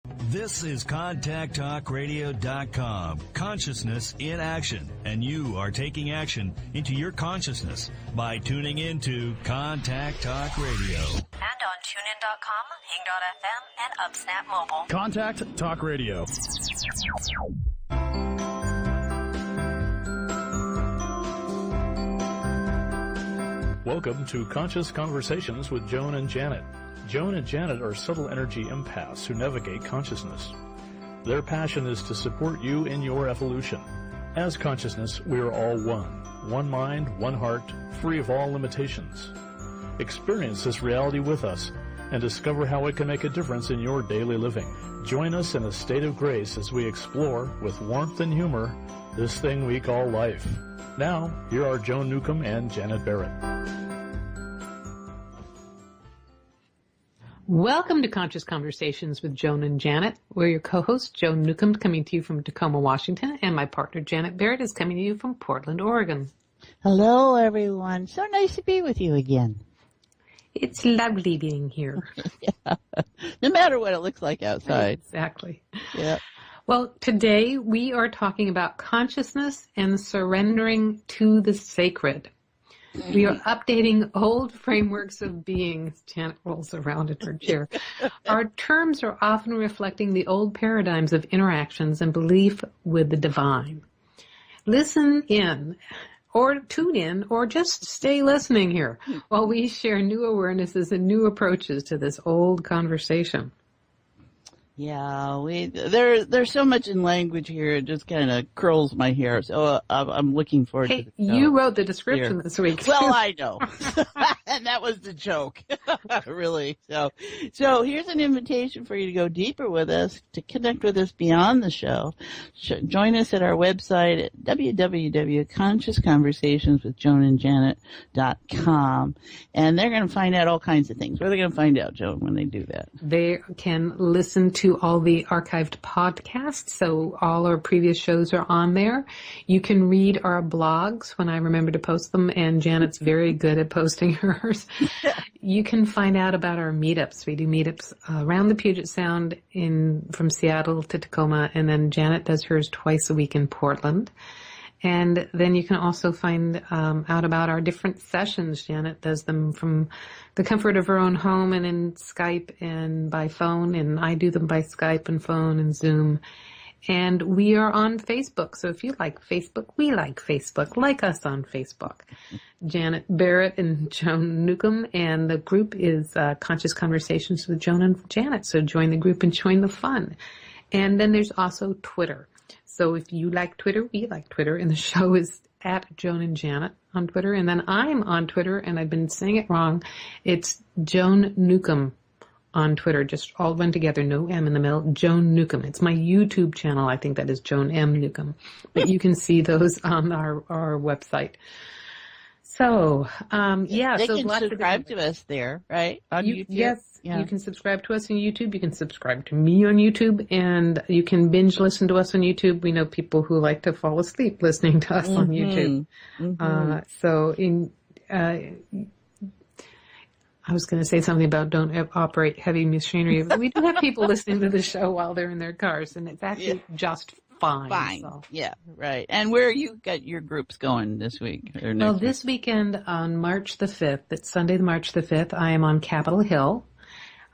This is ContactTalkRadio.com. Consciousness in action. And you are taking action into your consciousness by tuning into Contact Talk Radio. And on TuneIn.com, Hing.fm, and UpSnap Mobile. Contact Talk Radio. Welcome to Conscious Conversations with Joan and Janet. Joan and Janet are subtle energy empaths who navigate consciousness. Their passion is to support you in your evolution. As consciousness, we are all one. One mind, one heart, free of all limitations. Experience this reality with us and discover how it can make a difference in your daily living. Join us in a state of grace as we explore, with warmth and humor, this thing we call life. Now, here are Joan Newcomb and Janet Barrett. Welcome to Conscious Conversations with Joan and Janet. We're your co-host, Joan Newcomb, coming to you from Tacoma, Washington, and my partner, Janet Barrett, is coming to you from Portland, Oregon. Hello, everyone. So nice to be with you again. It's lovely being here. Yeah. No matter what it looks like outside. Exactly. Yeah. Well, today we are talking about consciousness and surrendering to the sacred. We are updating old frameworks of being. Janet rolls around in her chair. Our terms are often reflecting the old paradigms of interactions and belief with the divine. Listen in, or tune in, or just stay listening here while we share new awarenesses and new approaches to this old conversation. Yeah, there's so much in language here, it just kind of curls my hair. So I'm looking forward to the show. You wrote the description here this week. Well, I know. And that was the joke. Really. So here's an invitation for you to go deeper with us, to connect with us beyond the show. Join us at our website at www.consciousconversationswithjoanandjanet.com. And they're going to find out all kinds of things. What are they going to find out, Joan, when they do that? They can listen to all the archived podcasts, so all our previous shows are on there. You can read our blogs when I remember to post them, and Janet's very good at posting hers. You can find out about our meetups. We do meetups around the Puget Sound from Seattle to Tacoma, and then Janet does hers twice a week in Portland. And then you can also find out about our different sessions. Janet does them from the comfort of her own home and in Skype and by phone, and I do them by Skype and phone and Zoom. And we are on Facebook, so if you like Facebook, we like Facebook. Like us on Facebook. Janet Barrett and Joan Newcomb, and the group is Conscious Conversations with Joan and Janet, so join the group and join the fun. And then there's also Twitter. So if you like Twitter, we like Twitter, and the show is at Joan and Janet on Twitter. And then I'm on Twitter, and I've been saying it wrong. It's Joan Newcomb on Twitter, just all run together, no M in the middle, Joan Newcomb. It's my YouTube channel. I think that is Joan M. Newcomb. But you can see those on our website. So, They so can subscribe to us there, right? On YouTube? Yes. Yeah. You can subscribe to us on YouTube. You can subscribe to me on YouTube, and you can binge listen to us on YouTube. We know people who like to fall asleep listening to us on YouTube. Mm-hmm. I was going to say something about don't operate heavy machinery, but we do have people listening to the show while they're in their cars, and it's actually just fine. So. Yeah, right. And where you got your groups going this week? Or next week? This weekend on March the 5th, it's Sunday, March the 5th, I am on Capitol Hill.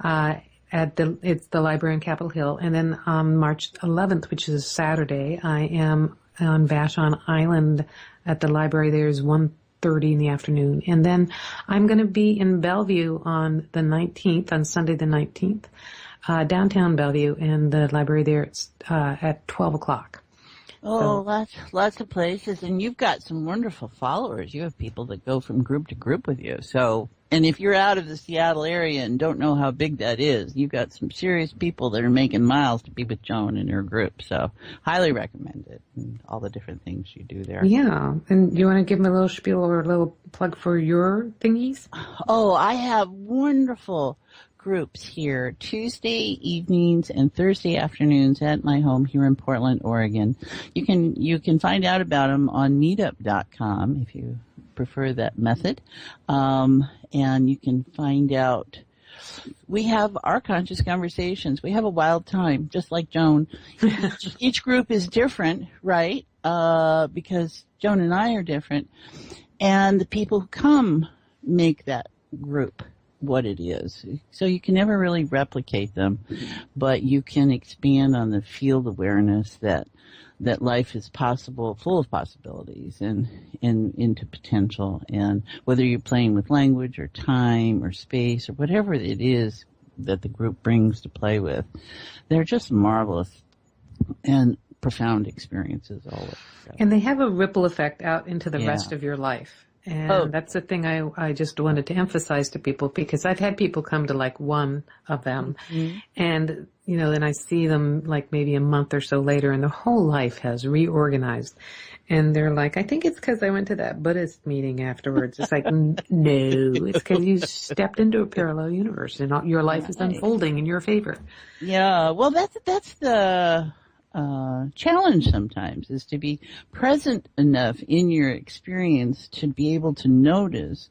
It's the library on Capitol Hill. And then on March 11th, which is Saturday, I am on Vashon Island at the library. There's 1:30 in the afternoon. And then I'm going to be in Bellevue on the 19th, on Sunday the 19th, downtown Bellevue, and the library there at 12 o'clock. Oh, lots of places. And you've got some wonderful followers. You have people that go from group to group with you. So, and if you're out of the Seattle area and don't know how big that is, you've got some serious people that are making miles to be with Joan and her group. So, highly recommend it, and all the different things you do there. Yeah. And you want to give them a little spiel or a little plug for your thingies? Oh, I have wonderful groups here Tuesday evenings and Thursday afternoons at my home here in Portland, Oregon. You can find out about them on meetup.com if you prefer that method. And you can find out we have our conscious conversations. We have a wild time, just like Joan. Each group is different, right? Because Joan and I are different. And the people who come make that group what it is. So you can never really replicate them, but you can expand on the field awareness that life is possible, full of possibilities and into potential. And whether you're playing with language or time or space or whatever it is that the group brings to play with, they're just marvelous and profound experiences always. So. And they have a ripple effect out into the rest of your life. And that's the thing I just wanted to emphasize to people, because I've had people come to like one of them and, you know, then I see them like maybe a month or so later and their whole life has reorganized. And they're like, I think it's because I went to that Buddhist meeting afterwards. It's like, no, it's because you stepped into a parallel universe and your life is unfolding in your favor. Yeah, well, that's the challenge sometimes, is to be present enough in your experience to be able to notice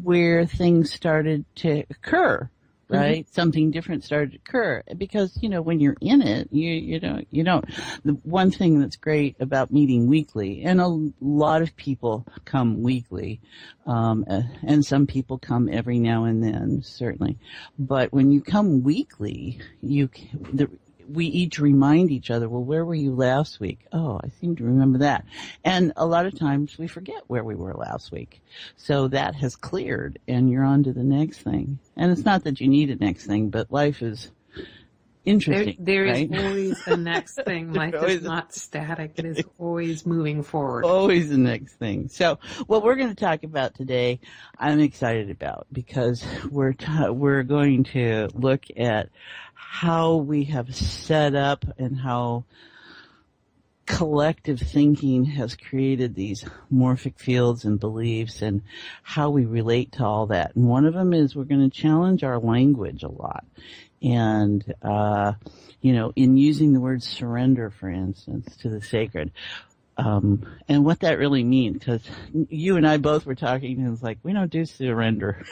where things started to occur, right? Something different started to occur, because, you know, when you're in it, you don't. The one thing that's great about meeting weekly, and a lot of people come weekly, and some people come every now and then, certainly, but when you come weekly, we each remind each other, well, where were you last week? Oh, I seem to remember that. And a lot of times we forget where we were last week. So that has cleared and you're on to the next thing. And it's not that you need a next thing, but life is interesting. There right? is always a next thing. Life is not static. It is always moving forward. Always the next thing. So what we're going to talk about today, I'm excited about, because we're going to look at how we have set up and how collective thinking has created these morphic fields and beliefs, and how we relate to all that. And one of them is we're going to challenge our language a lot. And, you know, in using the word surrender, for instance, to the sacred, and what that really means, because you and I both were talking, and it's like, we don't do surrender.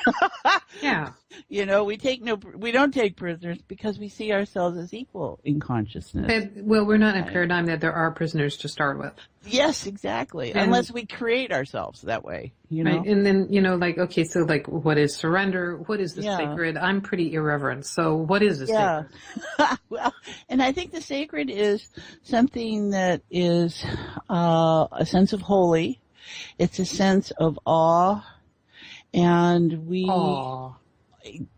Yeah. You know, we don't take prisoners because we see ourselves as equal in consciousness. Well, we're not in a paradigm that there are prisoners to start with. Yes, exactly. And, unless we create ourselves that way, you know. Right. And then, you know, like, okay, so like, what is surrender? What is the sacred? I'm pretty irreverent. So what is the sacred? Well, and I think the sacred is something that is a sense of holy. It's a sense of awe, and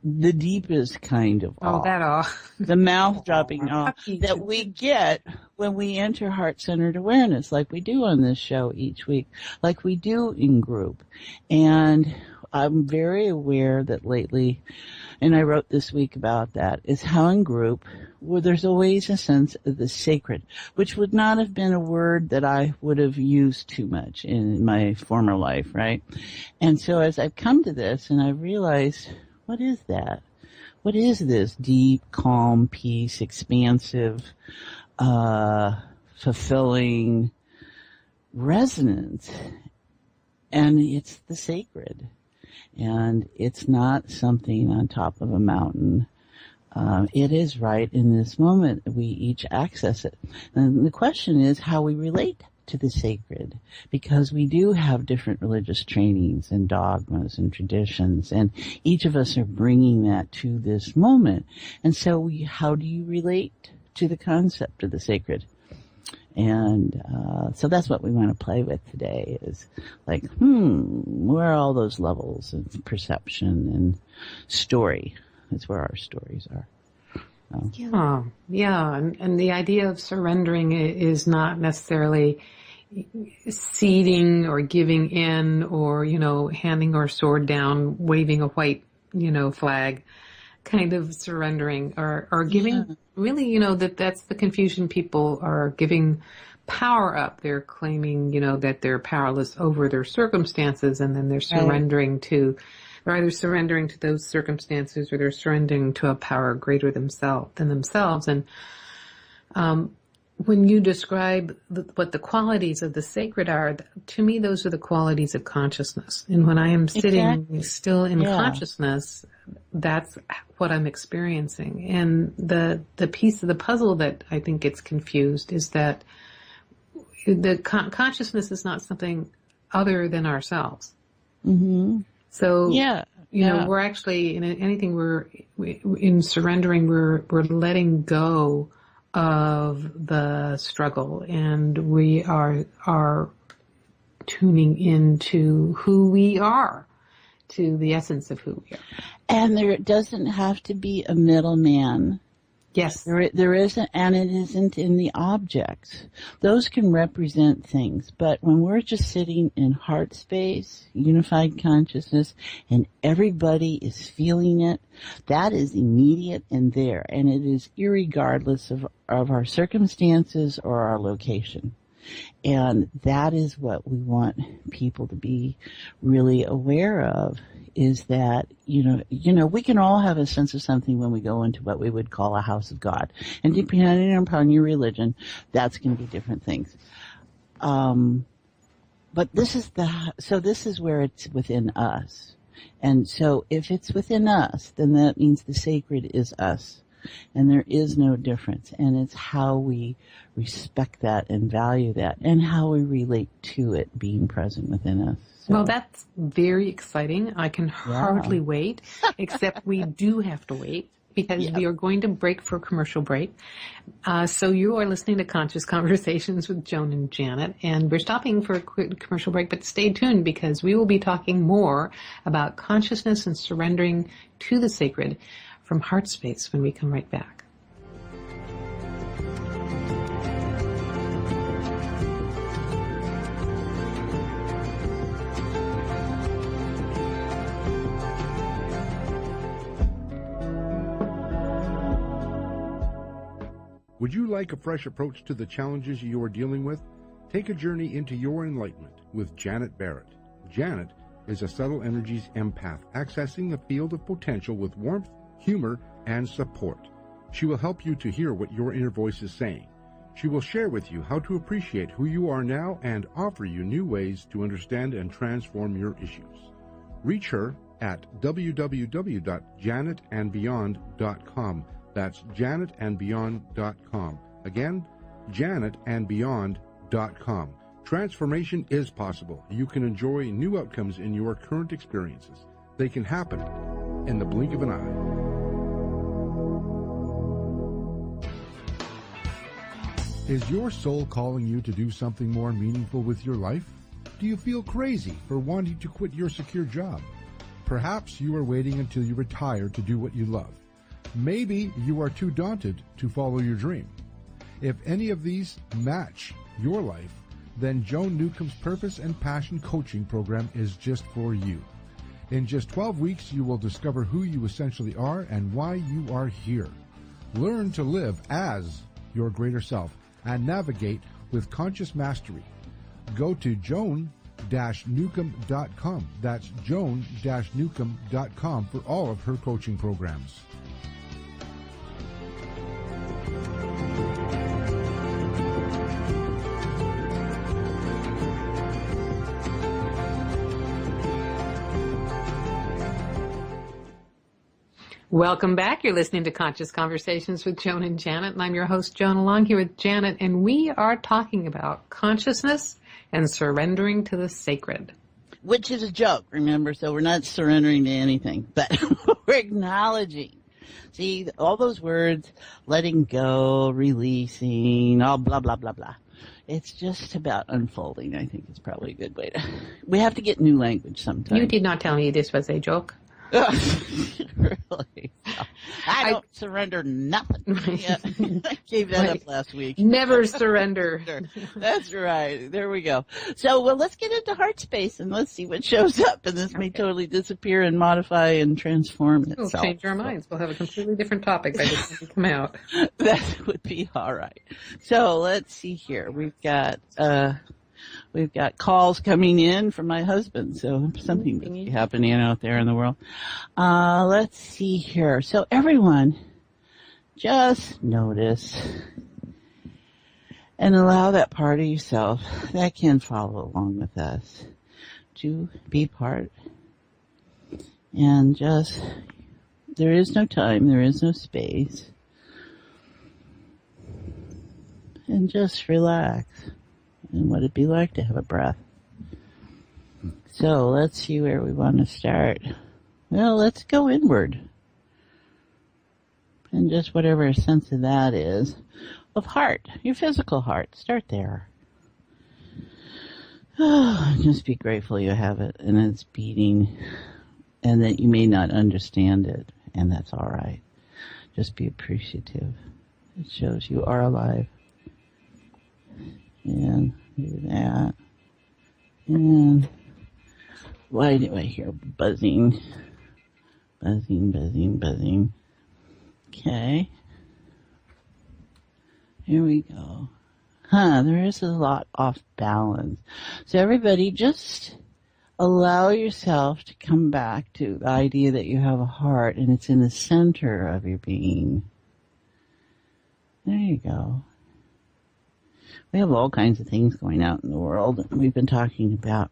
the deepest kind of awe. Oh, that awe. The mouth-dropping awe that we get when we enter heart-centered awareness, like we do on this show each week, like we do in group. And I'm very aware that lately, and I wrote this week about that, is how in group, where there's always a sense of the sacred, which would not have been a word that I would have used too much in my former life, right? And so as I've come to this, and I realized, what is that? What is this deep, calm, peace, expansive, fulfilling resonance? And it's the sacred. And it's not something on top of a mountain. It is right in this moment. We each access it. And the question is how we relate to the sacred, because we do have different religious trainings and dogmas and traditions, and each of us are bringing that to this moment. And so how do you relate to the concept of the sacred? And so that's what we want to play with today, is like, where are all those levels of perception and story? That's where our stories are. Yeah. And the idea of surrendering is not necessarily ceding or giving in or, you know, handing our sword down, waving a white, you know, flag, kind of surrendering or giving, really, you know, that's the confusion. People are giving power up. They're claiming, you know, that they're powerless over their circumstances, and then they're surrendering they're either surrendering to those circumstances or they're surrendering to a power greater than themselves. And when you describe what the qualities of the sacred are, to me, those are the qualities of consciousness. And when I am sitting still in consciousness, that's what I'm experiencing. And the piece of the puzzle that I think gets confused is that the consciousness is not something other than ourselves. Mm-hmm. So, you know, we're actually, in anything in surrendering, we're letting go of the struggle, and we are tuning into who we are, to the essence of who we are. And there doesn't have to be a middleman. Yes. There isn't, and it isn't in the objects. Those can represent things, but when we're just sitting in heart space, unified consciousness, and everybody is feeling it, that is immediate and there, and it is irregardless of our circumstances or our location. And that is what we want people to be really aware of, is that, you know, we can all have a sense of something when we go into what we would call a house of God. And depending upon your religion, that's going to be different things. But this is where it's within us. And so if it's within us, then that means the sacred is us. And there is no difference. And it's how we respect that and value that, and how we relate to it being present within us. So. Well, that's very exciting. I can hardly wait, except we do have to wait because we are going to break for a commercial break. So you are listening to Conscious Conversations with Joan and Janet, and we're stopping for a quick commercial break, but stay tuned because we will be talking more about consciousness and surrendering to the sacred from Heart Space when we come right back. Would you like a fresh approach to the challenges you are dealing with? Take a journey into your enlightenment with Janet Barrett. Janet is a subtle energies empath, accessing the field of potential with warmth, humor, and support. She will help you to hear what your inner voice is saying. She will share with you how to appreciate who you are now and offer you new ways to understand and transform your issues. Reach her at www.janetandbeyond.com. That's janetandbeyond.com. Again, janetandbeyond.com. Transformation is possible. You can enjoy new outcomes in your current experiences. They can happen in the blink of an eye. Is your soul calling you to do something more meaningful with your life? Do you feel crazy for wanting to quit your secure job? Perhaps you are waiting until you retire to do what you love. Maybe you are too daunted to follow your dream. If any of these match your life, then Joan Newcomb's Purpose and Passion Coaching Program is just for you. In just 12 weeks, you will discover who you essentially are and why you are here. Learn to live as your greater self and navigate with conscious mastery. Go to joan-newcomb.com. That's joan-newcomb.com for all of her coaching programs. Welcome back. You're listening to Conscious Conversations with Joan and Janet, and I'm your host, Joan, along here with Janet, and we are talking about consciousness and surrendering to the sacred. Which is a joke, remember, so we're not surrendering to anything, but we're acknowledging. See, all those words, letting go, releasing, all blah, blah, blah, blah. It's just about unfolding, I think is probably a good way to... We have to get new language sometimes. You did not tell me this was a joke. Really? I don't surrender nothing. Yeah. I gave that up last week. Never surrender. That's right. There we go. So, well, let's get into heart space and let's see what shows up. And this may totally disappear and modify and transform itself. We'll change our minds. We'll have a completely different topic by the time we come out. That would be all right. So let's see here. We've got calls coming in from my husband, so something must be happening out there in the world. Let's see here. So everyone, just notice And allow that part of yourself that can follow along with us to be part. And just, there is no time, there is no space. And just relax. And what it'd be like to have a breath. So let's see where we want to start. Well, let's go inward. And just whatever sense of that is, of heart, your physical heart, start there. Just be grateful you have it and it's beating and that you may not understand it, and that's all right. Just be appreciative. It shows you are alive. And do that. And why do I hear buzzing? Buzzing, buzzing, buzzing. Okay. Here we go. There is a lot off balance. So everybody just allow yourself to come back to the idea that you have a heart and it's in the center of your being. There you go. We have all kinds of things going out in the world. We've been talking about,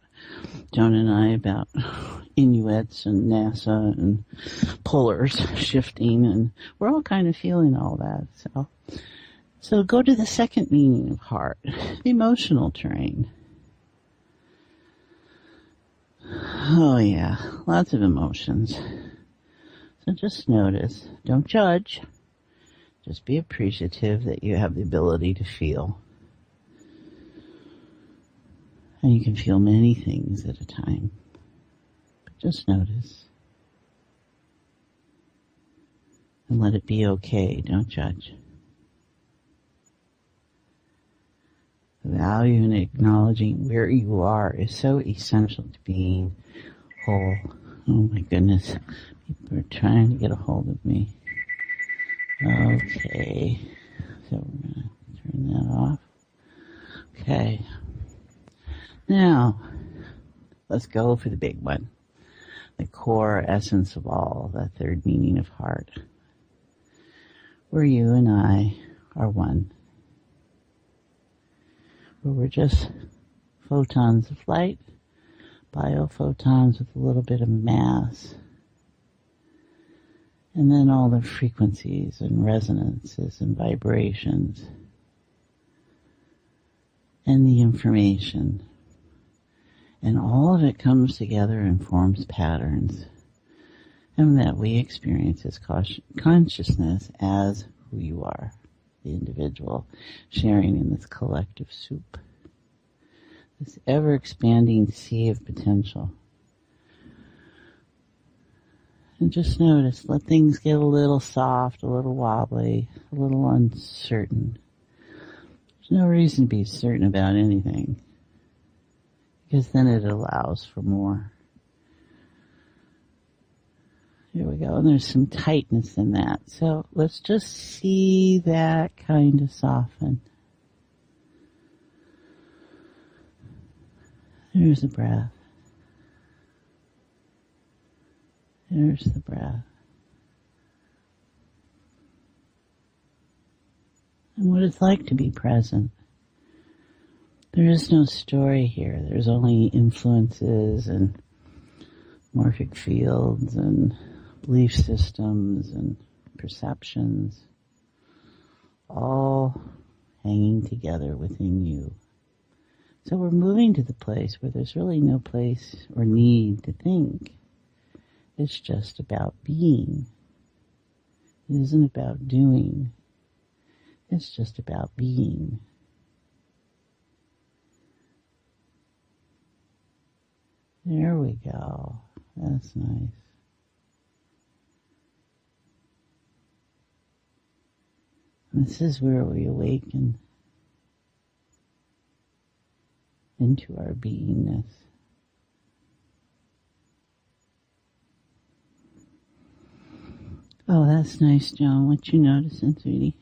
Joan and I, about Inuits and NASA and polars shifting, and we're all kind of feeling all that. So go to the second meaning of heart, the emotional terrain. Oh yeah, lots of emotions. So just notice, don't judge. Just be appreciative that you have the ability to feel. And you can feel many things at a time. But just notice. And let it be okay. Don't judge. The value in acknowledging where you are is so essential to being whole. Oh my goodness. People are trying to get a hold of me. Okay. So we're going to turn that off. Okay. Now, let's go for the big one. The core essence of all, the third meaning of heart. Where you and I are one. Where we're just photons of light, biophotons with a little bit of mass. And then all the frequencies and resonances and vibrations. And the information. And all of it comes together and forms patterns. And that we experience as consciousness as who you are, the individual, sharing in this collective soup. This ever-expanding sea of potential. And just notice, let things get a little soft, a little wobbly, a little uncertain. There's no reason to be certain about anything. Because then it allows for more. Here we go. And there's some tightness in that. So let's just see that kind of soften. There's a breath. There's the breath. And what it's like to be present. There is no story here. There's only influences and morphic fields and belief systems and perceptions, all hanging together within you. So we're moving to the place where there's really no place or need to think. It's just about being. It isn't about doing. It's just about being. There we go. That's nice. This is where we awaken into our beingness. Oh, that's nice, Joan. What you noticing, sweetie?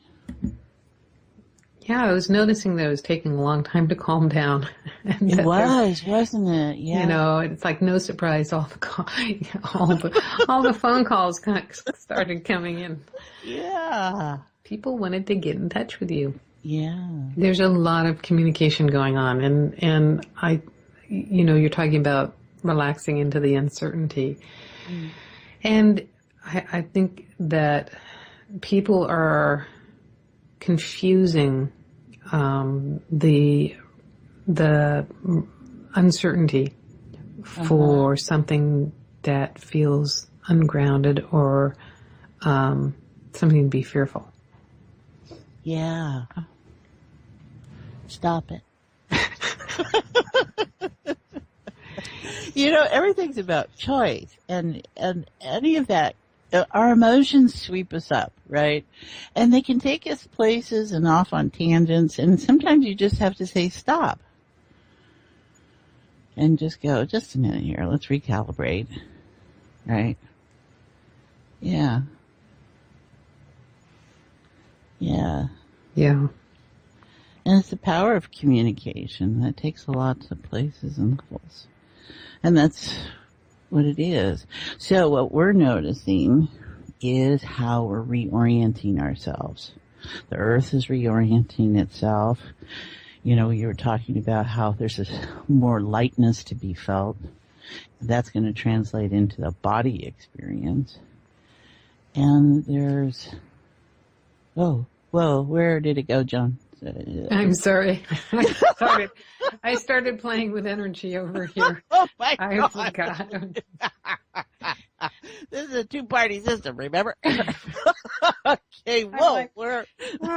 Yeah, I was noticing that it was taking a long time to calm down. And It was, wasn't it? Yeah. You know, it's like no surprise. All the phone calls kind of started coming in. Yeah. People wanted to get in touch with you. Yeah. There's a lot of communication going on, and you're talking about relaxing into the uncertainty. And I think that people are confusing the uncertainty for something that feels ungrounded or something to be fearful. Yeah. Stop it. Everything's about choice, and any of that, our emotions sweep us up, right? And they can take us places and off on tangents, and sometimes you just have to say stop. And just go, just a minute here, let's recalibrate, right? Yeah. Yeah. Yeah. And it's the power of communication that takes a lot of places and levels. And that's what it is. So what we're noticing is how we're reorienting ourselves. The earth is reorienting itself. You were talking about how there's more lightness to be felt. That's going to translate into the body experience. And there's, whoa, where did it go, John? I'm sorry. I started playing with energy over here. Oh my I God. forgot. This is a two-party system, remember? Okay, whoa. Like, oh,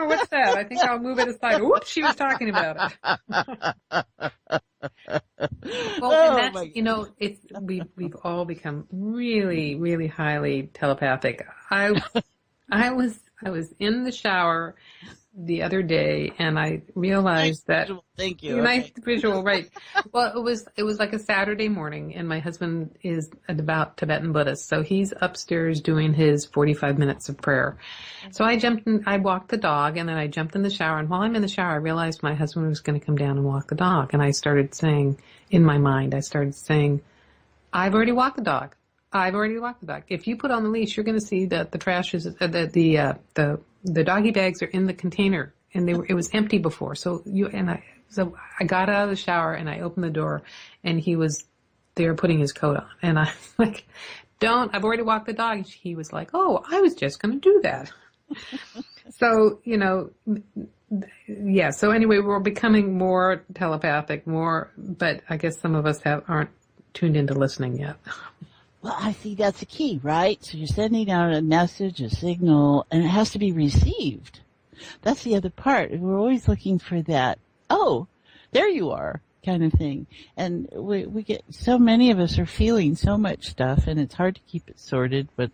what's that? I think I'll move it aside. Oops, she was talking about it. Well, and that's, we've all become really, really highly telepathic. I was in the shower the other day, and I realized that. Thank you. Nice visual, right? Well, it was like a Saturday morning, and my husband is a devout Tibetan Buddhist, so he's upstairs doing his 45 minutes of prayer. So I walked the dog, and then I jumped in the shower, and while I'm in the shower, I realized my husband was going to come down and walk the dog, and I started saying, in my mind, I've already walked the dog. I've already walked the dog. If you put on the leash, you're going to see that the trash is the doggy bags are in the container, and it was empty before. So I got out of the shower and I opened the door, and he was there putting his coat on, and I'm like, I've already walked the dog. And he was like, oh, I was just going to do that. So yeah. So anyway, we're becoming more telepathic, but I guess some of us aren't tuned into listening yet. Well, I think that's the key, right? So you're sending out a message, a signal, and it has to be received. That's the other part. We're always looking for that, oh, there you are, kind of thing. And we get, so many of us are feeling so much stuff, and it's hard to keep it sorted, but,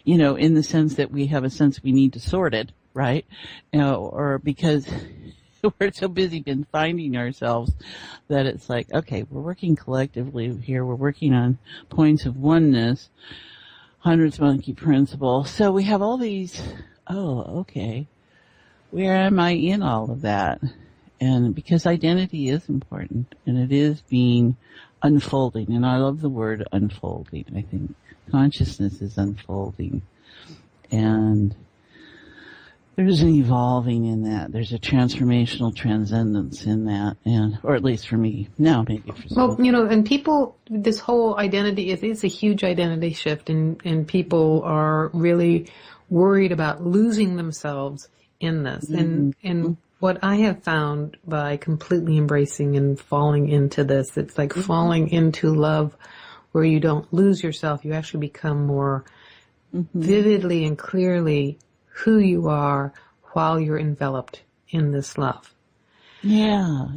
in the sense that we have a sense we need to sort it, right? Or because we're so busy been finding ourselves that it's like, okay, we're working collectively here. We're working on points of oneness, hundreds monkey principle. So we have all these, okay, where am I in all of that? And because identity is important, and it is being unfolding, and I love the word unfolding. I think consciousness is unfolding, and there's an evolving in that. There's a transformational transcendence in that, or at least for me. Now, maybe for some. Well, and people, this whole identity is a huge identity shift, and people are really worried about losing themselves in this. Mm-hmm. And what I have found by completely embracing and falling into this, it's like falling into love, where you don't lose yourself. You actually become more vividly and clearly who you are while you're enveloped in this love. Yeah.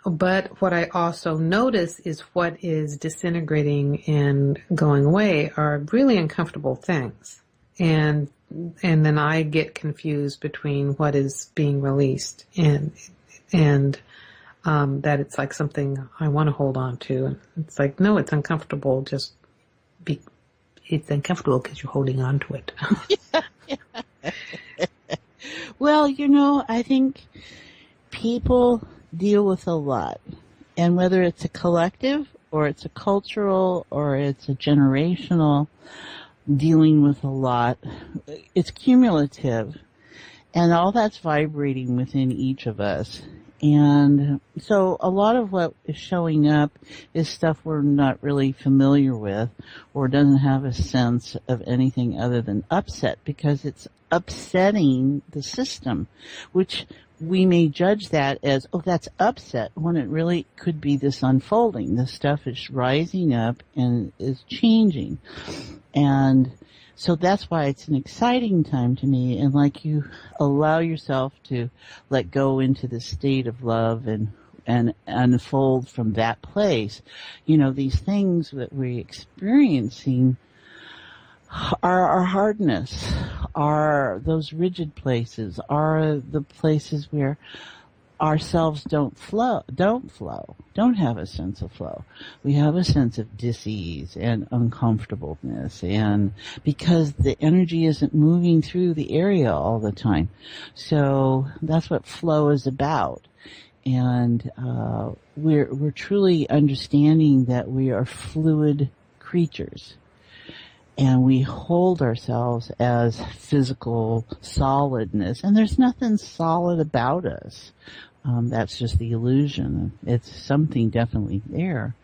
But what I also notice is what is disintegrating and going away are really uncomfortable things. And then I get confused between what is being released and that it's like something I want to hold on to. And it's like, no, it's uncomfortable. It's uncomfortable because you're holding on to it. Well, I think people deal with a lot. And whether it's a collective or it's a cultural or it's a generational dealing with a lot, it's cumulative. And all that's vibrating within each of us. And so a lot of what is showing up is stuff we're not really familiar with or doesn't have a sense of anything other than upset, because it's upsetting the system, which we may judge that as, oh, that's upset, when it really could be this unfolding. This stuff is rising up and is changing. And so that's why it's an exciting time to me, and like you allow yourself to let go into the state of love and unfold from that place. You know, these things that we're experiencing are our hardness, are those rigid places, are the places where ourselves don't have a sense of flow. We have a sense of dis-ease and uncomfortableness, and because the energy isn't moving through the area all the time. So that's what flow is about. And we're truly understanding that we are fluid creatures. And we hold ourselves as physical solidness, and there's nothing solid about us. That's just the illusion. It's something definitely there,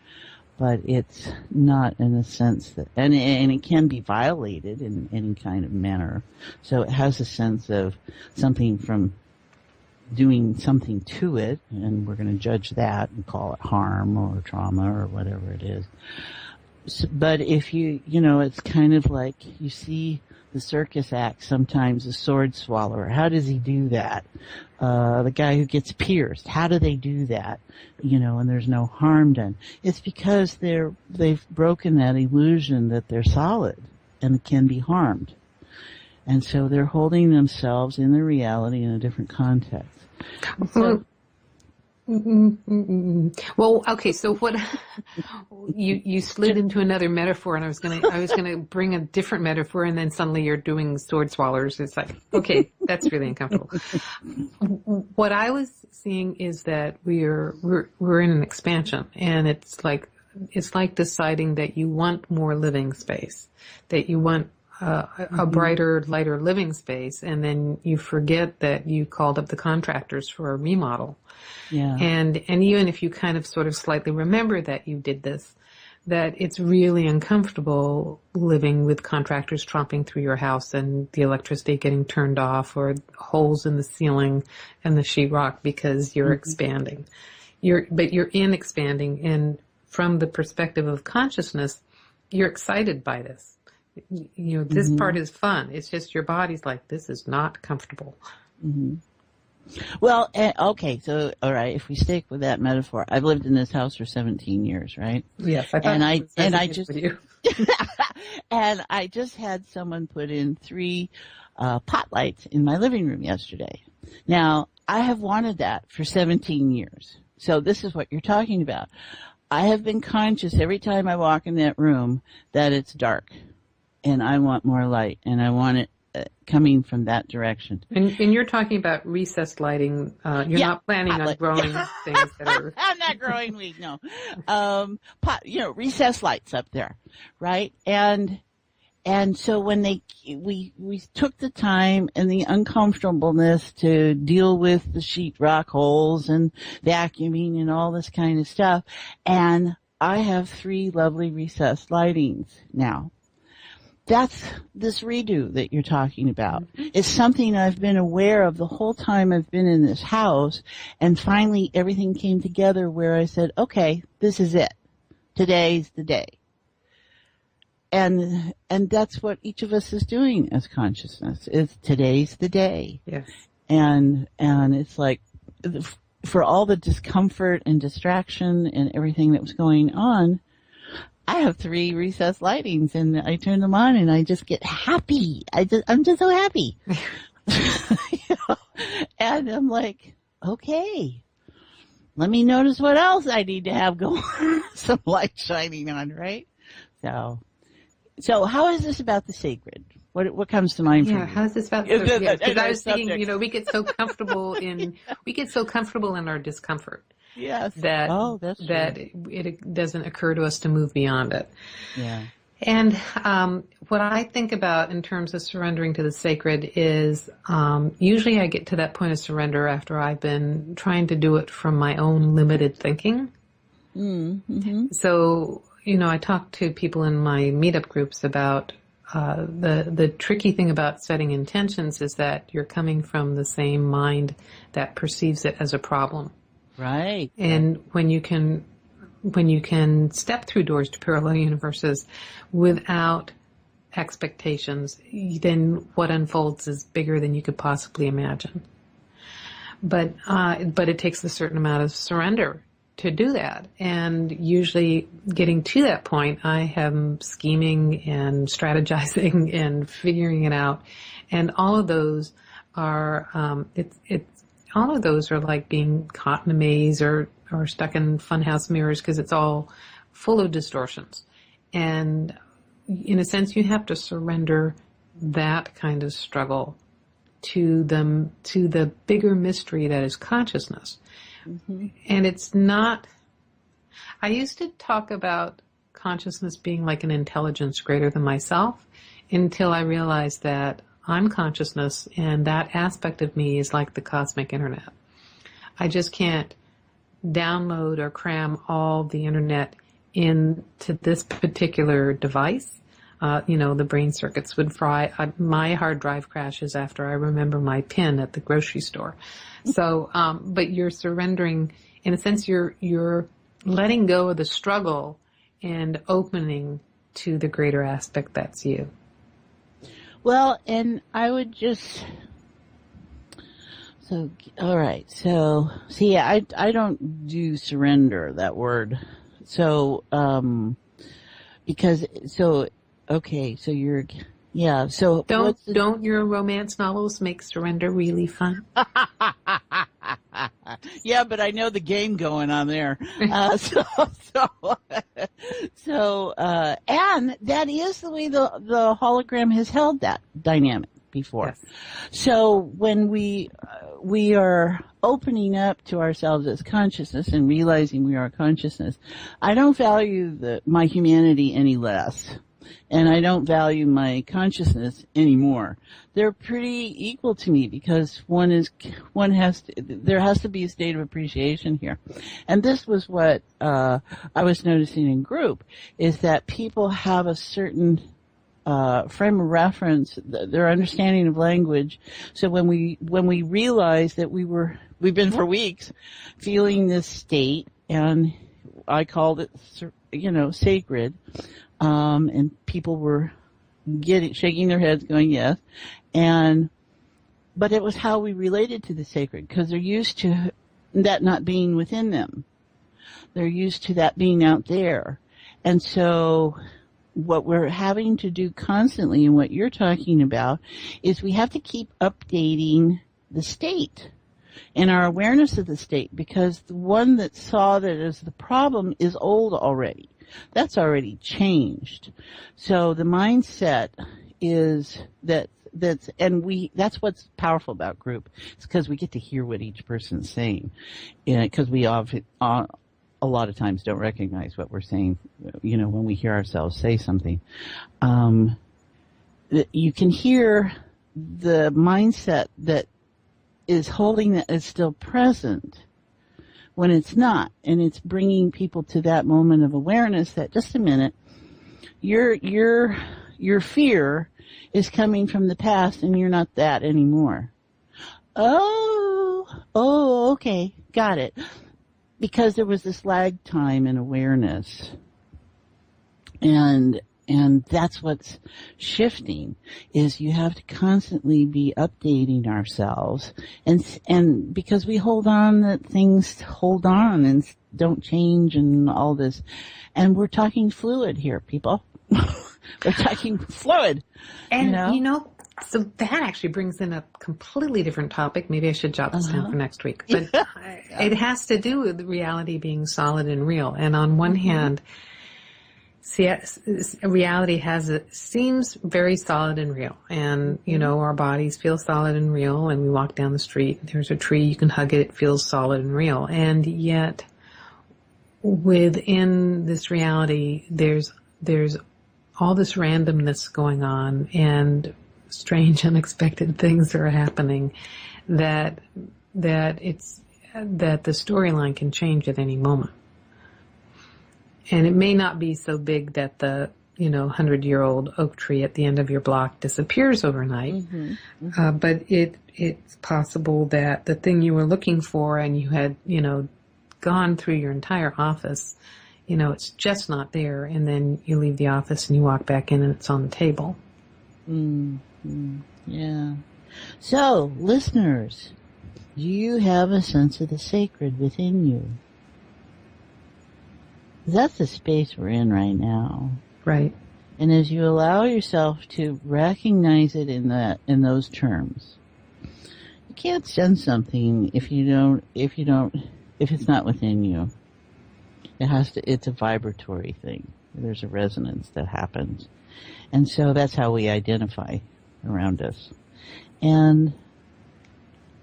but it's not in a sense that, and it can be violated in any kind of manner. So it has a sense of something from doing something to it, and we're going to judge that and call it harm or trauma or whatever it is. So, but if it's kind of like you see the circus act sometimes, the sword swallower. How does he do that? The guy who gets pierced. How do they do that? And there's no harm done. It's because they've broken that illusion that they're solid and can be harmed. And so they're holding themselves in the reality in a different context. So, well, okay. So what you slid into another metaphor, and I was gonna bring a different metaphor, and then suddenly you're doing sword swallowers. It's like, okay, that's really uncomfortable. What I was seeing is that we're in an expansion, and it's like deciding that you want more living space, that you want a brighter, lighter living space, and then you forget that you called up the contractors for a remodel. Yeah. And even if you kind of sort of slightly remember that you did this, that it's really uncomfortable living with contractors tromping through your house and the electricity getting turned off or holes in the ceiling and the sheetrock because you're expanding. But you're in expanding, and from the perspective of consciousness, you're excited by this. This part is fun. It's just your body's like, this is not comfortable. Mm-hmm. Well, okay, so, all right, if we stick with that metaphor, I've lived in this house for 17 years, right? Yes, I thought and I just had someone put in 3 pot lights in my living room yesterday. Now, I have wanted that for 17 years. So this is what you're talking about. I have been conscious every time I walk in that room that it's dark, and I want more light, and I want it coming from that direction. And you're talking about recessed lighting. You're not planning on growing things that are... I'm not growing weed, no. Recessed lights up there, right? And so when we took the time and the uncomfortableness to deal with the sheetrock holes and vacuuming and all this kind of stuff, and I have 3 lovely recessed lightings now. That's this redo that you're talking about. It's something I've been aware of the whole time I've been in this house, and finally everything came together where I said, okay, this is it. Today's the day. And that's what each of us is doing as consciousness. Is today's the day. Yes. And it's like, for all the discomfort and distraction and everything that was going on, I have 3 recessed lightings, and I turn them on, and I just get happy. I'm just so happy. And I'm like, okay, let me notice what else I need to have going. Some light shining on, right? So how is this about the sacred? What comes to mind for you? Yeah, how is this about the sacred? Because I was thinking, we get so comfortable in our discomfort. Yes. That it doesn't occur to us to move beyond it. Yeah. And what I think about in terms of surrendering to the sacred is usually I get to that point of surrender after I've been trying to do it from my own limited thinking. Mm-hmm. So, I talk to people in my meetup groups about the tricky thing about setting intentions is that you're coming from the same mind that perceives it as a problem. Right. And when you can step through doors to parallel universes without expectations, then what unfolds is bigger than you could possibly imagine. But it takes a certain amount of surrender to do that. And usually getting to that point, I am scheming and strategizing and figuring it out. And all of those are, all of those are like being caught in a maze or stuck in funhouse mirrors because it's all full of distortions. And in a sense, you have to surrender that kind of struggle to the bigger mystery that is consciousness. Mm-hmm. And it's not, I used to talk about consciousness being like an intelligence greater than myself until I realized that I'm consciousness and that aspect of me is like the cosmic internet. I just can't download or cram all the internet into this particular device. The brain circuits would fry. My hard drive crashes after I remember my PIN at the grocery store. So, but you're surrendering, in a sense, you're letting go of the struggle and opening to the greater aspect that's you. Well, and I would just, all right. So, see, I don't do surrender, that word. So, okay, so you're, yeah, so. Don't your romance novels make surrender really fun? Yeah, but I know the game going on there. And that is the way the hologram has held that dynamic before. Yes. So when we are opening up to ourselves as consciousness and realizing we are consciousness, I don't value my humanity any less. And I don't value my consciousness anymore. They're pretty equal to me because there has to be a state of appreciation here. And this was what, I was noticing in group, is that people have a certain, frame of reference, their understanding of language. So when we realize that we've been for weeks feeling this state, and I called it, sacred, and people were shaking their heads going, yes. But it was how we related to the sacred, because they're used to that not being within them. They're used to that being out there. And so what we're having to do constantly, and what you're talking about, is we have to keep updating the state and our awareness of the state, because the one that saw that as the problem is old already. That's already changed. So the mindset is that's what's powerful about group. It's because we get to hear what each person's saying. Because we often, a lot of times don't recognize what we're saying, when we hear ourselves say something. You can hear the mindset that is holding that is still present when it's not, and it's bringing people to that moment of awareness that, just a minute, your fear is coming from the past and you're not that anymore. Oh, okay, got it. Because there was this lag time in awareness. And that's what's shifting, is you have to constantly be updating ourselves. And because we hold on that things hold on and don't change and all this. And we're talking fluid here, people. We're talking fluid. And, so that actually brings in a completely different topic. Maybe I should jot this down for next week. But it has to do with reality being solid and real. And on one hand, reality seems very solid and real. And, our bodies feel solid and real. And we walk down the street, there's a tree, you can hug it, it feels solid and real. And yet, within this reality, there's all this randomness going on and strange, unexpected things are happening, that the storyline can change at any moment. And it may not be so big that the 100-year-old oak tree at the end of your block disappears overnight. But it's possible that the thing you were looking for and you had, gone through your entire office, it's just not there. And then you leave the office and you walk back in and it's on the table. Yeah. So, listeners, do you have a sense of the sacred within you? That's the space we're in right now. Right. And as you allow yourself to recognize it in those terms, you can't sense something if it's not within you. It's a vibratory thing. There's a resonance that happens. And so that's how we identify around us. And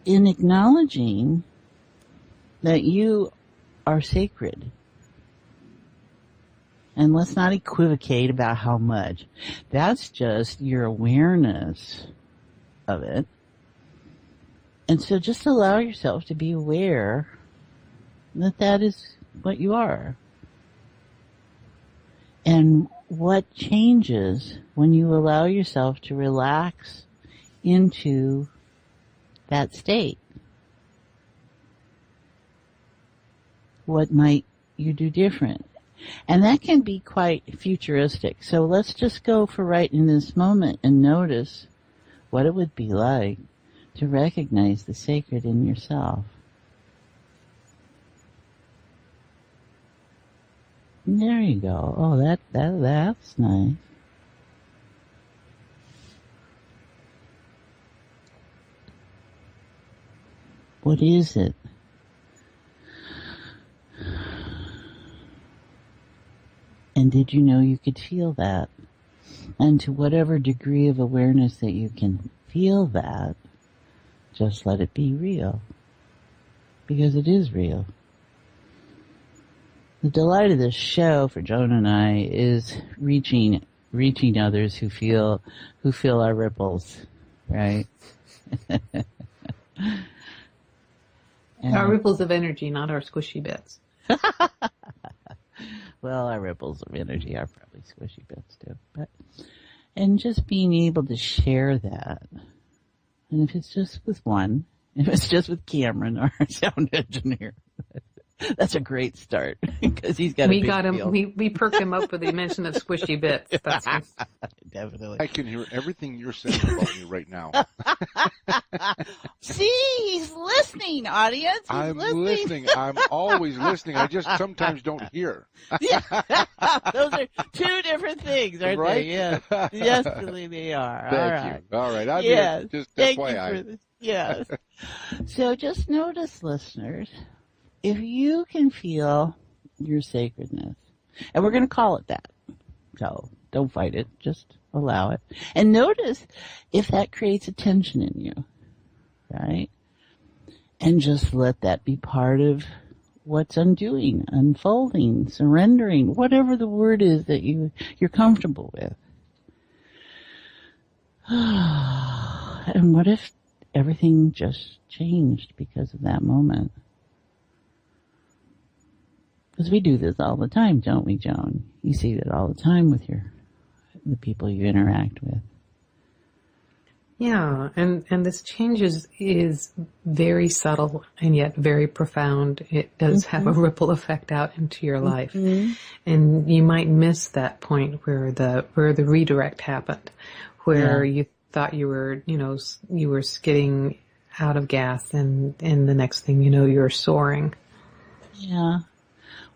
in acknowledging that you are sacred, and let's not equivocate about how much. That's just your awareness of it. And so just allow yourself to be aware that is what you are. And what changes when you allow yourself to relax into that state? What might you do different? And that can be quite futuristic. So let's just go for right in this moment and notice what it would be like to recognize the sacred in yourself. And there you go. Oh, that's nice. What is it? And did you know you could feel that? And to whatever degree of awareness that you can feel that, just let it be real. Because it is real. The delight of this show for Joan and I is reaching others who feel our ripples, right? Our ripples of energy, not our squishy bits. Well, our ripples of energy are probably squishy bits too. And just being able to share that. And if it's just with one, if it's just with Cameron, our sound engineer, that's a great start because he's got. We perked him up with the mention of squishy bits. That's definitely. I can hear everything you're saying about me right now. See, he's listening, audience. I'm listening. I'm always listening. I just sometimes don't hear. Yeah. Those are two different things, aren't right? they? Yes. Yes, they are. Thank you. All right. Yes. Just Thank FYI. you for this. Yes. So just notice, listeners, if you can feel your sacredness, and we're going to call it that. So don't fight it. Just allow it. And notice if that creates a tension in you, right? And just let that be part of what's unfolding, surrendering, whatever the word is that you're comfortable with. And what if everything just changed because of that moment? Because we do this all the time, don't we, Joan? You see that all the time with the people you interact with. Yeah, and this change is very subtle and yet very profound. It does have a ripple effect out into your life. And you might miss that point where the redirect happened, where you thought you were skidding out of gas and the next thing you know, you're soaring. Yeah.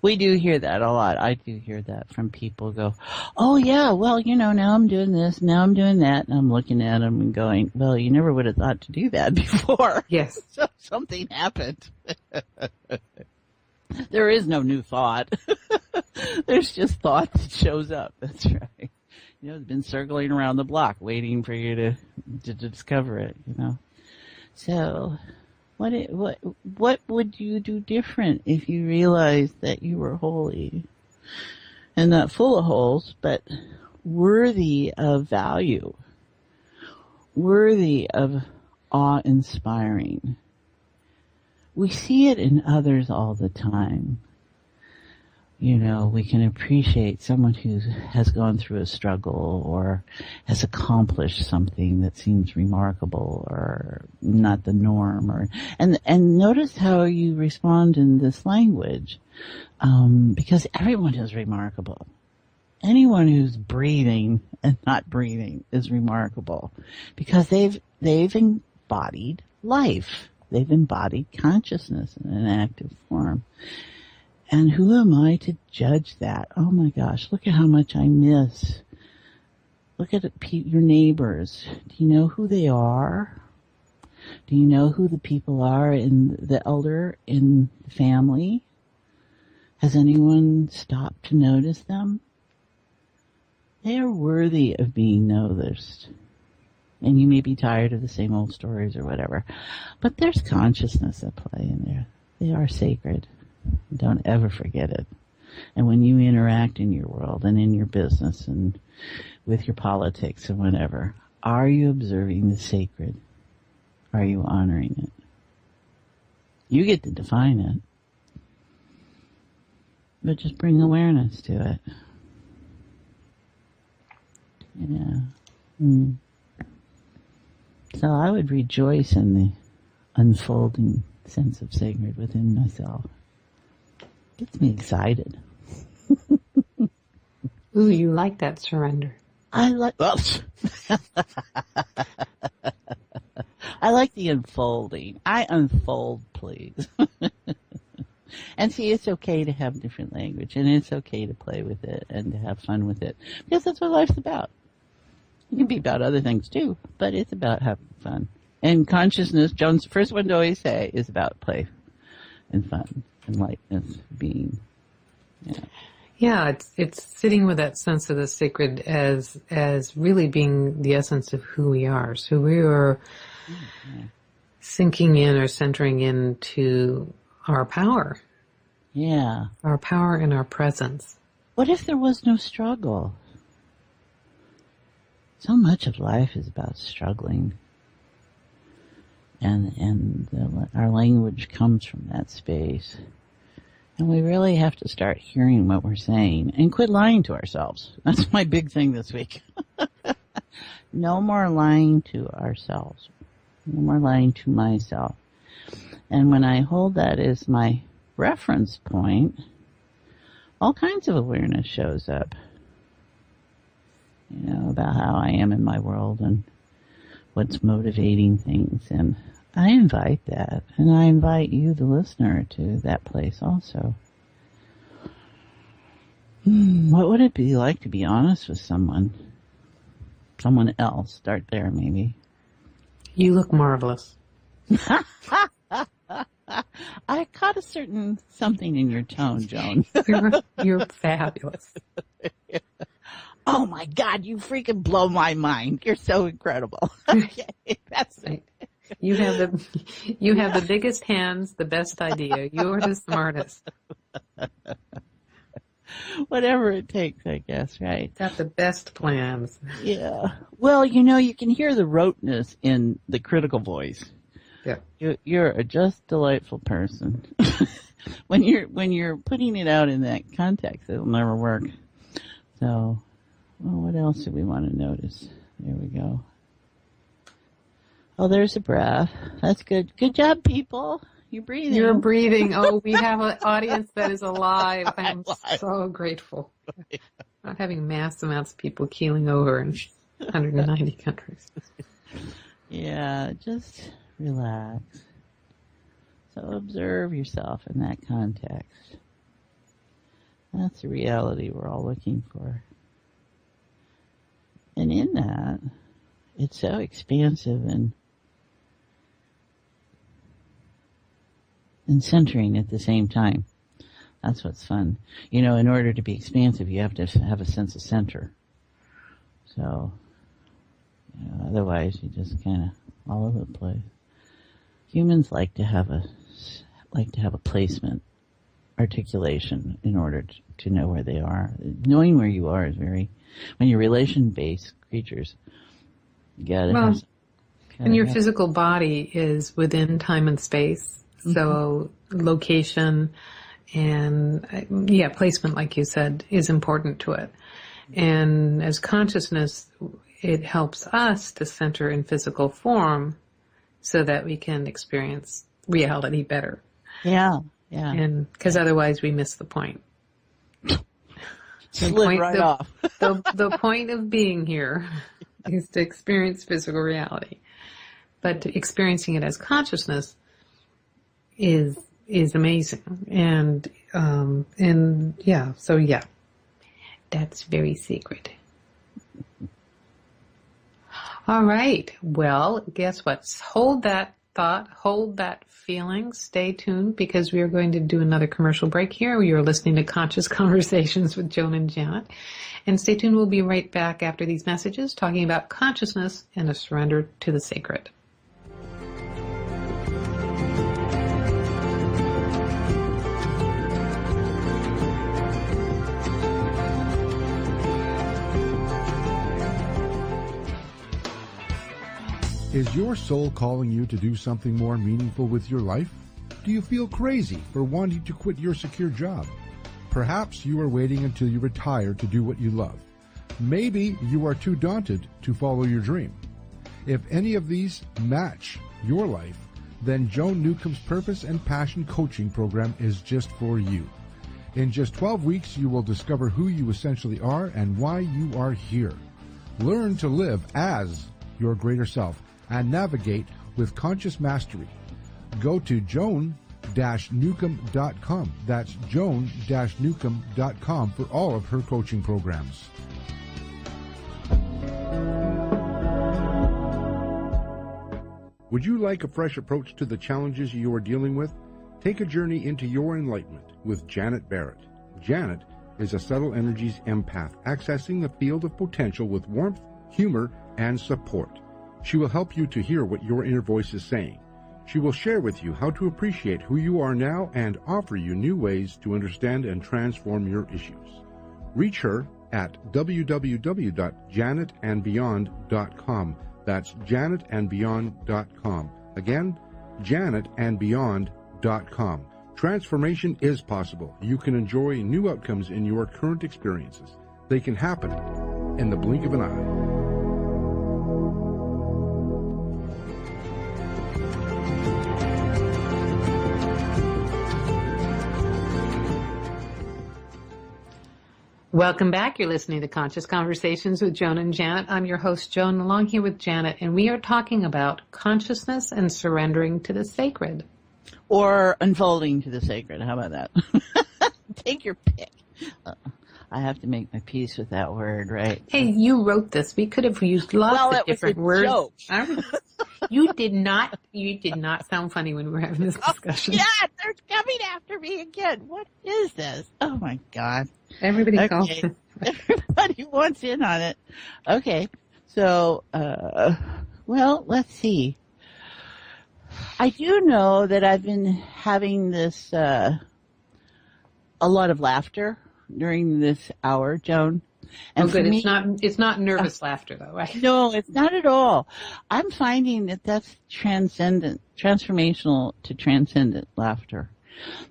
We do hear that a lot. I do hear that from people go, oh yeah, well, now I'm doing this, now I'm doing that. And I'm looking at them and going, well, you never would have thought to do that before. Yes. So something happened. There is no new thought. There's just thought that shows up. That's right. It's been circling around the block waiting for you to discover it, So what would you do different if you realized that you were holy and not full of holes, but worthy of value, worthy of awe-inspiring. We see it in others all the time. You know, we can appreciate someone who has gone through a struggle or has accomplished something that seems remarkable or not the norm, and notice how you respond in this language, because everyone is remarkable. Anyone who's breathing and not breathing is remarkable because they've embodied life. They've embodied consciousness in an active form. And who am I to judge that? Oh my gosh, look at how much I miss. Look at your neighbors. Do you know who they are? Do you know who the people are the elder in the family? Has anyone stopped to notice them? They are worthy of being noticed. And you may be tired of the same old stories or whatever, but there's consciousness at play in there. They are sacred. Don't ever forget it. And when you interact in your world and in your business and with your politics and whatever, are you observing the sacred? Are you honoring it? You get to define it. But just bring awareness to it. Yeah. So I would rejoice in the unfolding sense of sacred within myself. Gets me excited. Ooh, you like that surrender. I like the unfolding. I unfold, please. And see, it's okay to have different language, and it's okay to play with it and to have fun with it, because that's what life's about. It can be about other things too, but it's about having fun. And consciousness, Joan's first one to always say, is about play and fun and lightness, being. Yeah, it's sitting with that sense of the sacred as really being the essence of who we are. So we are sinking in or centering into our power. Yeah. Our power and our presence. What if there was no struggle? So much of life is about struggling. And our language comes from that space. And we really have to start hearing what we're saying and quit lying to ourselves. That's my big thing this week. No more lying to ourselves. No more lying to myself. And when I hold that as my reference point, all kinds of awareness shows up. You know, about how I am in my world and what's motivating things. And I invite that. And I invite you, the listener, to that place also. What would it be like to be honest with someone? Someone else. Start there, maybe. You look marvelous. I caught a certain something in your tone, Joan. You're fabulous. Oh my God, you freaking blow my mind. You're so incredible. Okay, that's right. You have the biggest hands, the best idea. You're the smartest. Whatever it takes, I guess, right? Got the best plans. Yeah. Well, you know, you can hear the roteness in the critical voice. Yeah. You're a just delightful person. When you're putting it out in that context, it'll never work. So, well, what else do we want to notice? There we go. Oh, there's a breath. That's good. Good job, people. You're breathing. You're breathing. Oh, we have an audience that is alive. I'm so grateful. Not having mass amounts of people keeling over in 190 countries. Yeah, just relax. So observe yourself in that context. That's the reality we're all looking for. And in that, it's so expansive and centering at the same time. That's what's fun. You know, in order to be expansive, you have to have a sense of center. So, you know, otherwise you just kind of all over the place. Humans like to have a placement. articulation in order to know where they are. Knowing where you are is when you're relation-based creatures, you gotta Well, have. and your physical body is within time and space, so location and placement, like you said, is important to it. And as consciousness, it helps us to center in physical form so that we can experience reality better. Yeah, yeah. And because otherwise we miss the point. Slip right off. the point of being here is to experience physical reality. But experiencing it as consciousness is amazing. And that's very sacred. All right. Well, guess what? Hold that thought, hold that feeling, stay tuned because we are going to do another commercial break here. You're listening to Conscious Conversations with Joan and Janet. And stay tuned. We'll be right back after these messages talking about consciousness and a surrender to the sacred. Is your soul calling you to do something more meaningful with your life? Do you feel crazy for wanting to quit your secure job? Perhaps you are waiting until you retire to do what you love. Maybe you are too daunted to follow your dream. If any of these match your life, then Joan Newcomb's Purpose and Passion Coaching Program is just for you. In just 12 weeks, you will discover who you essentially are and why you are here. Learn to live as your greater self and navigate with conscious mastery. Go to joan-newcomb.com. That's joan-newcomb.com for all of her coaching programs. Would you like a fresh approach to the challenges you are dealing with? Take a journey into your enlightenment with Janet Barrett. Janet is a subtle energies empath, accessing the field of potential with warmth, humor, and support. She will help you to hear what your inner voice is saying. She will share with you how to appreciate who you are now and offer you new ways to understand and transform your issues. Reach her at www.janetandbeyond.com. That's janetandbeyond.com. Again, janetandbeyond.com. Transformation is possible. You can enjoy new outcomes in your current experiences. They can happen in the blink of an eye. Welcome back. You're listening to Conscious Conversations with Joan and Janet. I'm your host, Joan, along here with Janet, and we are talking about consciousness and surrendering to the sacred. Or unfolding to the sacred. How about that? Take your pick. I have to make my peace with that word, right? Hey, you wrote this. We could have used lots of different words. Joke. You did not sound funny when we were having this discussion. Yeah, they're coming after me again. What is this? Oh my God. Everybody calls. Everybody wants in on it. Okay. So, well, let's see. I do know that I've been having this, a lot of laughter during this hour, Joan. And good. Me, it's not nervous laughter though, right? No, it's not at all. I'm finding that that's transformational to transcendent laughter.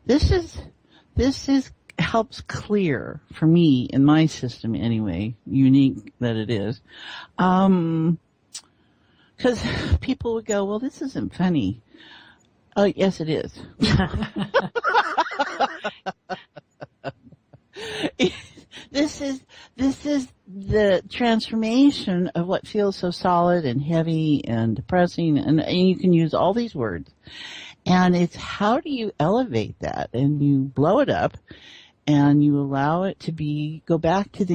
This helps clear for me in my system anyway, unique that it is. Because people would go, well, this isn't funny. Oh, yes, it is. This is the transformation of what feels so solid and heavy and depressing, and you can use all these words. And it's how do you elevate that, and you blow it up, and you allow it to go back to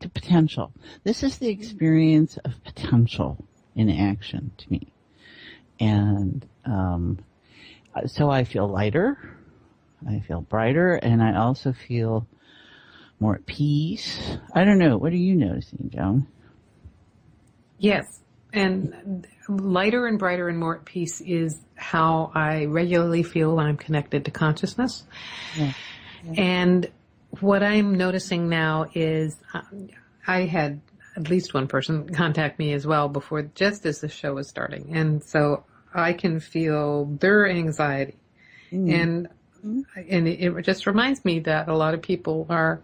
potential. This is the experience of potential in action to me, and so I feel lighter, I feel brighter, and I also feel more at peace. I don't know. What are you noticing, Joan? Yes. And lighter and brighter and more at peace is how I regularly feel when I'm connected to consciousness. Yeah. And what I'm noticing now is I had at least one person contact me as well before, just as the show was starting. And so I can feel their anxiety. And it just reminds me that a lot of people are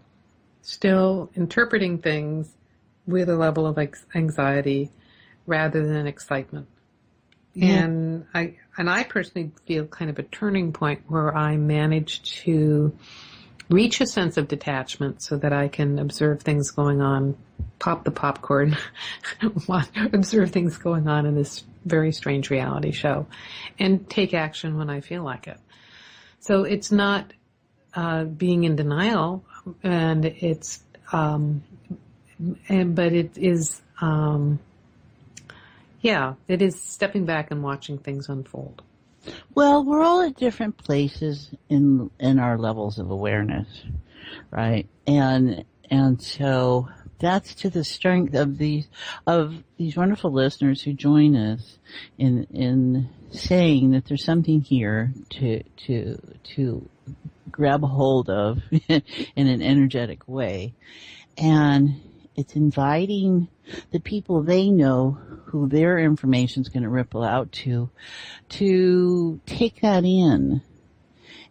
still interpreting things with a level of anxiety rather than excitement. Yeah. And I personally feel kind of a turning point where I managed to reach a sense of detachment so that I can observe things going on, pop the popcorn, observe things going on in this very strange reality show, and take action when I feel like it. So it's not being in denial, and it's but it is it is stepping back and watching things unfold. Well, we're all at different places in our levels of awareness, right? And so that's to the strength of these wonderful listeners who join us in saying that there's something here to grab a hold of in an energetic way. And it's inviting the people they know who their information is going to ripple out to take that in.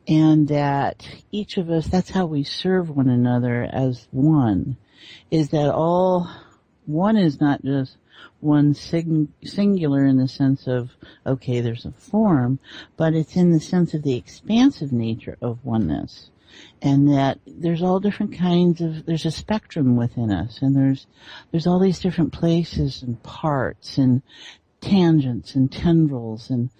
And that each of us, that's how we serve one another as one, is that all one is not just one singular in the sense of, okay, there's a form, but it's in the sense of the expansive nature of oneness. And that there's all different kinds of, there's a spectrum within us, and there's all these different places and parts and tangents and tendrils, and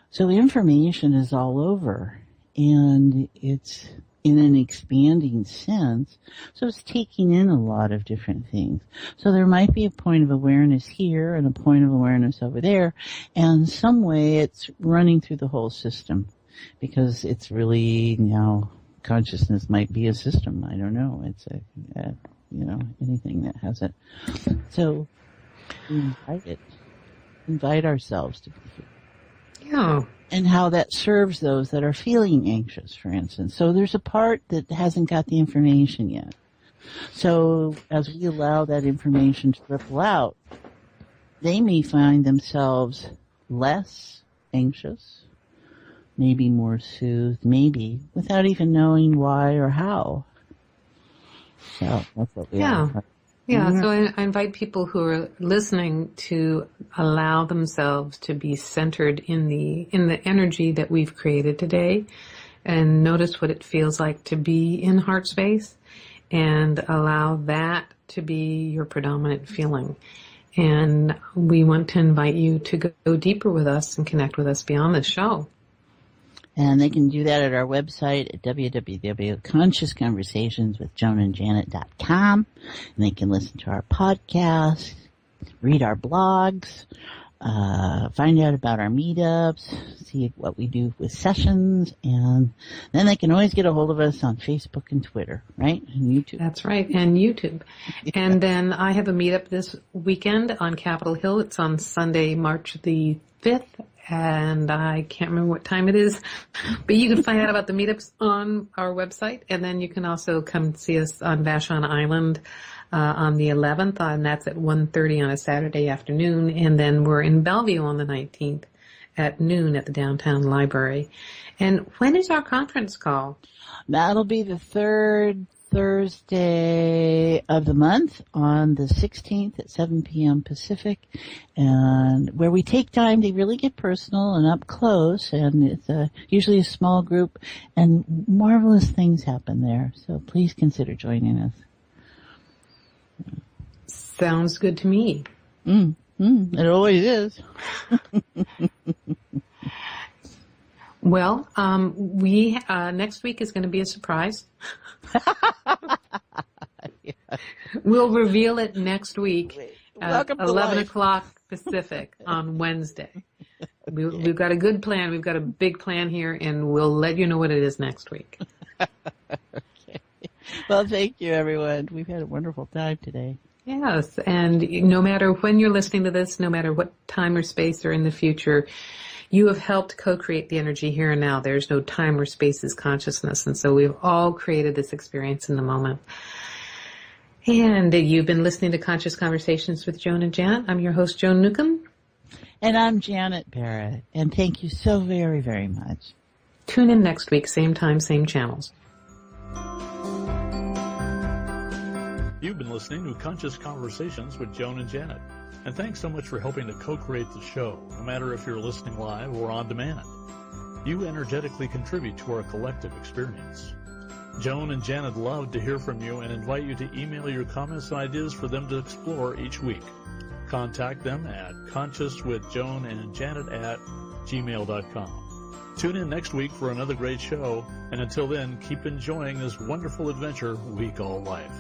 so information is all over, and it's in an expanding sense, so it's taking in a lot of different things. So there might be a point of awareness here and a point of awareness over there, and some way it's running through the whole system, because it's really now, consciousness might be a system. I don't know. It's anything that has it. So we invite ourselves to be here. Yeah. And how that serves those that are feeling anxious, for instance. So there's a part that hasn't got the information yet. So as we allow that information to ripple out, they may find themselves less anxious, maybe more soothed, maybe without even knowing why or how. So that's what we are. Yeah, so I invite people who are listening to allow themselves to be centered in the energy that we've created today, and notice what it feels like to be in heart space, and allow that to be your predominant feeling. And we want to invite you to go deeper with us and connect with us beyond this show. And they can do that at our website at www.consciousconversationswithjoanandjanet.com. And they can listen to our podcast, read our blogs, find out about our meetups, see what we do with sessions, and then they can always get a hold of us on Facebook and Twitter, right? And YouTube. That's right, and YouTube. And then I have a meetup this weekend on Capitol Hill. It's on Sunday, March the 5th. And I can't remember what time it is, but you can find out about the meetups on our website. And then you can also come see us on Vashon Island on the 11th, and that's at 1:30 on a Saturday afternoon. And then we're in Bellevue on the 19th at noon at the downtown library. And when is our conference call? That'll be the third Thursday of the month on the 16th at 7 p.m. Pacific, and where we take time to really get personal and up close, and it's usually a small group, and marvelous things happen there. So please consider joining us. Sounds good to me. It always is. Well, we next week is going to be a surprise. Yeah. We'll reveal it next week at 11 life. o'clock Pacific on Wednesday. We've got a good plan. We've got a big plan here, and we'll let you know what it is next week. Okay. Well, thank you, everyone. We've had a wonderful time today. Yes, and no matter when you're listening to this, no matter what time or space or in the future, you have helped co-create the energy here and now. There's no time or space as consciousness, and so we've all created this experience in the moment. And you've been listening to Conscious Conversations with Joan and Janet. I'm your host, Joan Newcomb. And I'm Janet Barrett, and thank you so very, very much. Tune in next week, same time, same channels. You've been listening to Conscious Conversations with Joan and Janet. And thanks so much for helping to co-create the show, no matter if you're listening live or on demand. You energetically contribute to our collective experience. Joan and Janet love to hear from you and invite you to email your comments and ideas for them to explore each week. Contact them at consciouswithjoanandjanet@gmail.com. Tune in next week for another great show, and until then, keep enjoying this wonderful adventure we call life.